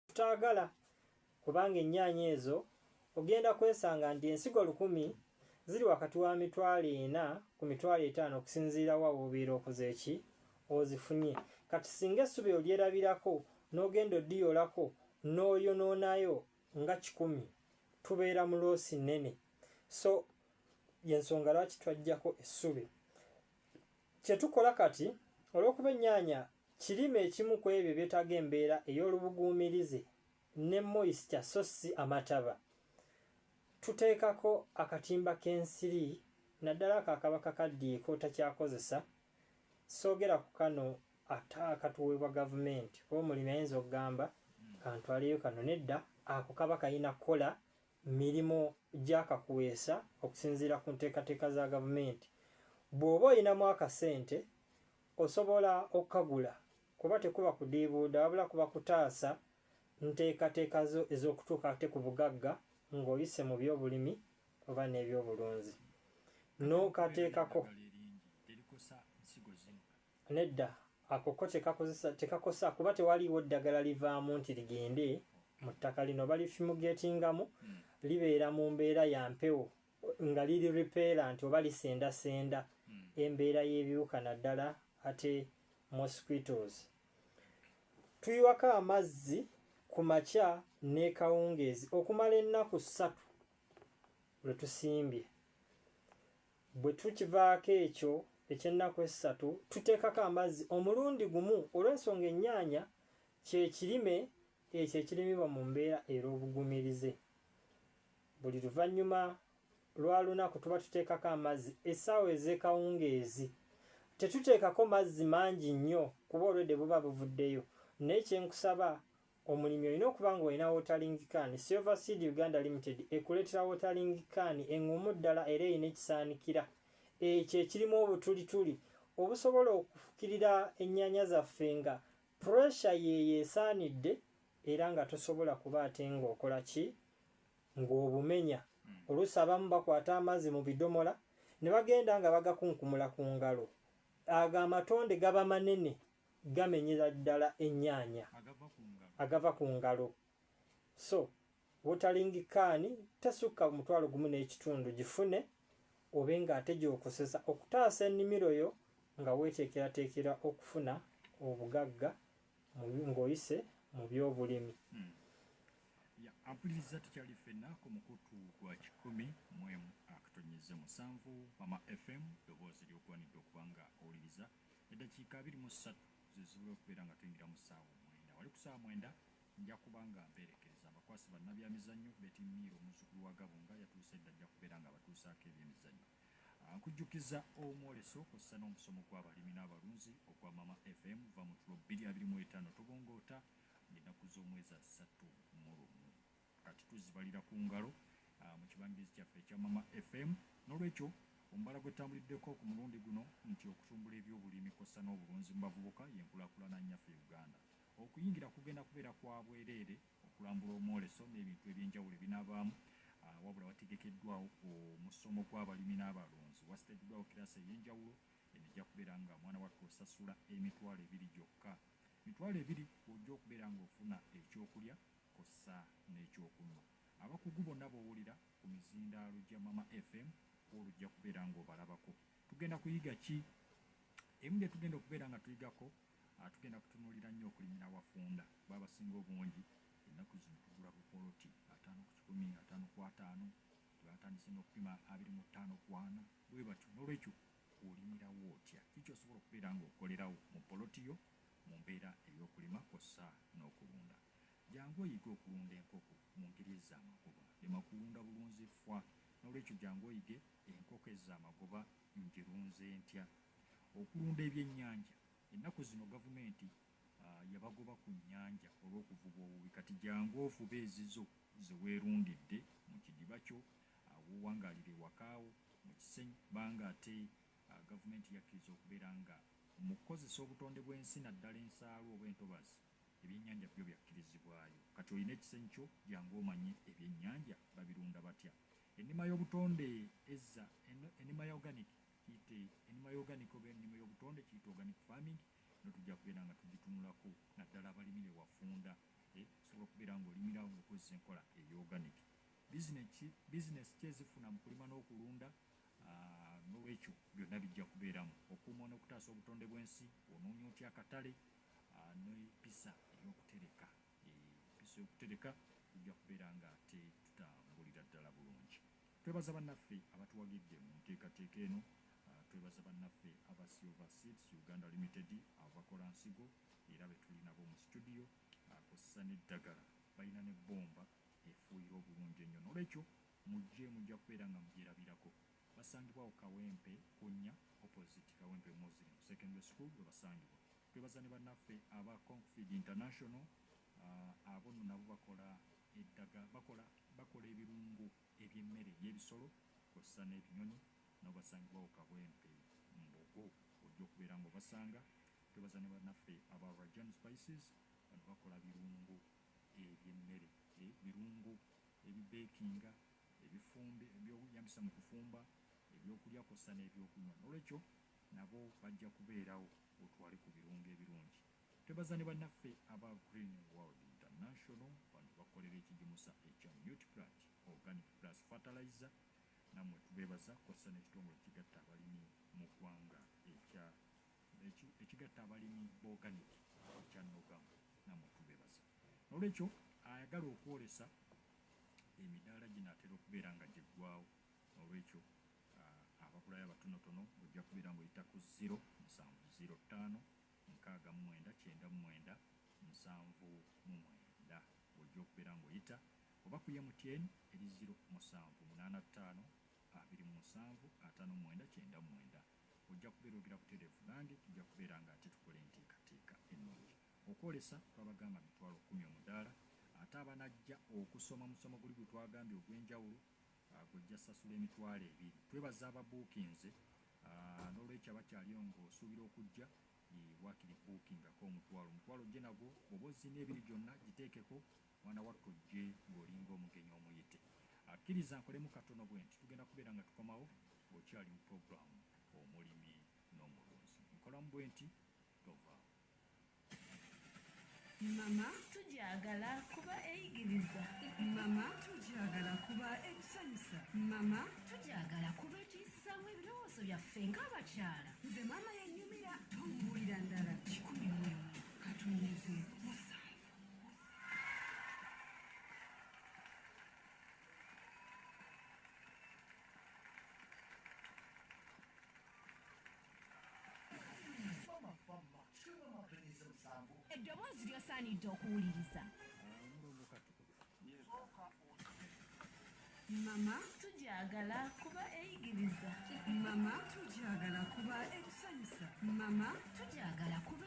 Tutaagala kubanga ennyaanya ezo ogenda kwesanga nti ensigo 1,000 ziri wakati wa 40,000 ku 50,000 okusinziira wa wobeera okoze ozifunye. Kati singa essubi olyerabirako n'ogenda oddiyolako n'oyonoonayo nga 100, tubeera mu loosi nnene. So yensonga lwaki twajjako essubi. Kye tukola kati olw'okuba ennyaanya kirime ekimu ku ebyo byetaaga embeera ey'olubuguumirize ne moisture so si amataba. Tuteekako akatimba k'ensiri naddala ako akaba kakaddiye k'otakyakozesa. Soogera ku kano ate akatuweebwa gavumenti kuba omulimi ayinza okugamba kantwaleyo kano, nedda ako kaba kayina kukola mirimu gy'akakuweesa okusinziira ku nteekateeka za gavumenti. Bw'oba oyinamu akasente osobola okukagula kuba tekuba kudiibuuda wabula kuba kutaasa nteekateeka zo ez'okutuuka ate ku bugagga ng'oyise mu by'obulimi oba n'ebyobulunzi. N'okateekako nedda ako ko tekakosa kuba tewaliiwo ddagala livaamu nti ligende mu ttaka lino balifumigatingamu, libeera mu mbeera ya mpewo nga liri repellent oba lisendasenda embeera y'ebiwuka naddala ate mosquitoes. Tuyiwako amazzi ku makya ne kawungeezi okumala ennaku 3 lwe tusimbye. Bwe tukivaako ekyo eky'ennaku 3 tuteekako amazzi omulundi gumu olw'ensonga ennyaanya kye kirime ekyo ekirimibwa mu mbeera ey'obugumirize. Buli luvannyuma lwa lunaku tuba tuteekako amazzi essaawa ez'ekawungeezi. Tetuteekako mazzi mangi nnyo kuba olwedde buba buvuddeyo. Naye kyenkusaba omulimi olina okuba ng'olina watering can. Silver Seed Uganda Limited ekuleetera watering can eŋŋumu ddala era erina ekisaanikira ekyo ekirimu obutulituli obusobola okufukirira ennyaanya zaffe nga pressure yeeyo esaanidde era nga tosobola kuba ate ng'okola ki ng'obumenya. Oluusi abamu bakwata amazzi mu bidomola ne bagenda nga bagakunkumula ku ngalo. Ago amatonde gaba manene gamenyera ddala ennyaanya agava ku ngalo. So watering can tasukka 1.5 gifune obe nga ate gy'okosesa okutaasa ennimiro yo nga weeteekerateekera okufuna obugagga ng'oyise mu by'obulimi. Ampuliriza tukyali ffenna ku mukutu gwa 10.7 Mama FM ddoboozi ly'ogwanidde okuba nga owuliriza. Eddakiika 23 zizibu okubeera nga tuyingira mu ssaawa 9. Wali ku ssaawa 9 nja kuba nga mpeerekereza abakwasi bannabyamizannyo Betimiiro omuzzukulu wa Gabunga yatuuse edda ajja kubeera nga batuusaako ebyemizannyo. Nkujjukiza omwoleso kw'ossa n'omusomo gw'abalimi n'abalunzi ogwa Mama FM va mu tulo 225 tobongoota ng'ennaku z'omwezi 31. Kati tuzibalira ku ngalo mu kibangirizi kyaffe ekya Mama FM. N'olwekyo omubala gwetambuliddeko ku mulundi guno nti okutumbula ebyobulimi kw'ossa n'obulunzi mu bavubuka y'enkulaakulana nnyaffe Uganda. Okuyingira kugenda kubeera kwa bwereere okulambula omwoleso n'ebintu eby'enjawulo ebinaabaamu wabula wategekeddwawo omusomo gw'abalimi n'abalunzi wasiteddwawo kirasi ey'enjawulo enejja kubeera nga mwana wattu osasula emitwalo 2 gyokka. Mitwalo 2 ojja okubeera ng'ofuna ekyokulya kossa n'ekyokunywa. Abakugu bonna b'owulira ku mizindaalo gya Mama FM olujja kubeera ng'obalabako. Tugenda kuyiga ki? Emu gye tugenda okubeera nga tuyigako tugenda kutunuulira nnyo okulimira wafunda. Babasinga obungi ennaku zino tugula bupoloti 5 ku 10, 5 ku 5, batandise n'okupima 25 ku 4 bwe batyo. N'olwekyo olimirawo otya? Kiki osobola okubeera ng'okolerawo mu poloti yo mu mbeera ey'okulima kw'ossa n'okulunda? Jangu oyige okulunda enkoko mu ngeri ez'amagoba. Lema kulunda bulunzi ffwa. N'olwekyo jangu oyige enkoko ez'amagoba njerunze ntya. Okulunda ebyennyanja. Ennaku zino gavumenti yabagoba ku nnyanja olw'okuvuba obubi. Kati jangu ofube ezizo ze weerundidde mu kidiba kyo wowangaalire wakaawo mu kisenyi banga ate gavumenti yakkiriza okubeera nga mu kukozesa obutonde bw'ensi naddala ensaalu oba entobazi ebyennyanja byo byakkirizibwayo. Kati olina ekisenyi kyo jangu omanye ebyennyanja babirunda batya. Ennima y'obutonde ezza ennima ya organic kiyite ennima y'organic oba ennima y'obutonde kiyite organic farming no tujja kubeera nga tugitunulako naddala abalimi be wafunda sobola okubeera ng'okozesa enkola eyorganic. bizinesi ki ezifuna mu kulima n'okulunda, n'olwekyo byonna bijja kubeeramu. Okuuma n'okutaasa obutonde bw'ensi, onoonya otya akatale, n'empisa ey'okutereka. Empisa ey'okutereka tujja kubeera nga tutambulira ddala bulungi. Twebaza bannaffe abatuwagidde mu nteekateeka eno. Twebaza bannaffe aba Silver Seeds Uganda Limited abakola nsigo era be tuli nabo mu studio, akozesa n'eddagala, balina n'ebbomba efuuyira obulungi ennyo. N'olwekyo mujja kubeera nga mugyerabirako. Basangibwawo Kawempe Kunya opposite Kawempe Muslim Secondary School we basangibwa. Twebaza ne bannaffe aba Confeed International, abo nabo bakola ebirungo eby'emmere y'ebisolo kw'ossa n'ebinyonyi, nabo basangibwawo Kawempe Mbogo, ojja okubeera ng'obasanga. Twebaza ne bannaffe aba Rajan Spices, bano bakola birungo eby'emmere, birungo ebibeekinga, ebifumbe ebyokuyambisa mu kufumba, ebyokulya kw'ossa n'ebyokunywa. N'olwekyo nabo bajja kubeerawo otwale ku birungo ebirungi. Twebaza ne bannaffe aba Green World International, bano bakolera ekigimusa ekya Nutplant Organic Plus Fertilizer, nammwe tubeebaza kw'ossa n'ekitongole ekigatta abalimi mu ggwanga ekigatta abalimi b'organic ekya Nogamu, nammwe tubeebaza. N'olwekyo ayagala okwolesa emidaala gino atera okubeera nga gyeggwawo. N'olwekyo abagulayo abatonotono ojja kubeera ng'oyita ku 0705 699 799 ojja okubeera ng'oyita, oba ku MTN eri 0785 27 ojja kubeera ogera butereevu nange, tujja kubeera nga ate tukola enteekateeka ennungi. Okwolesa twabagamba mitwalo 10 omudaala, ate abanajja okusoma musomo guli gwe twagambye ogw'enjawulo gojja sasula emitwalo 2. Twebaza ababuukinze, n'olwekyo abakyaliyo ng'osuubira okujja waakiri buukingako omutwalo gye nagwo oba ozina ebiri gyonna giteekeko, mwana wattu ojje ng'olinga omugenyi omuyite. Akkiriza nkolemu katono bwe nti tugenda kubeera nga tukomawo ng'okyali mu puroguramu omulimi n'omulunzi. Nkolamu bwe nti tovaawo. Mama tujagala kuba eyigiriza. Mama tujagala kuba ekusanyusa. Mama tujagala kuba ekiyisizaamu ebirowoozo byaffe ng'abakyala. Nze maama yennyumira, tomubuulira ndala 11 katoneze 7. Eddoboozi ly'osaanidde okuwuliriza. Mama tujagala kuba eyigiriza. Mama tujagala kuba ekusanyusa. Mama tujagala kuba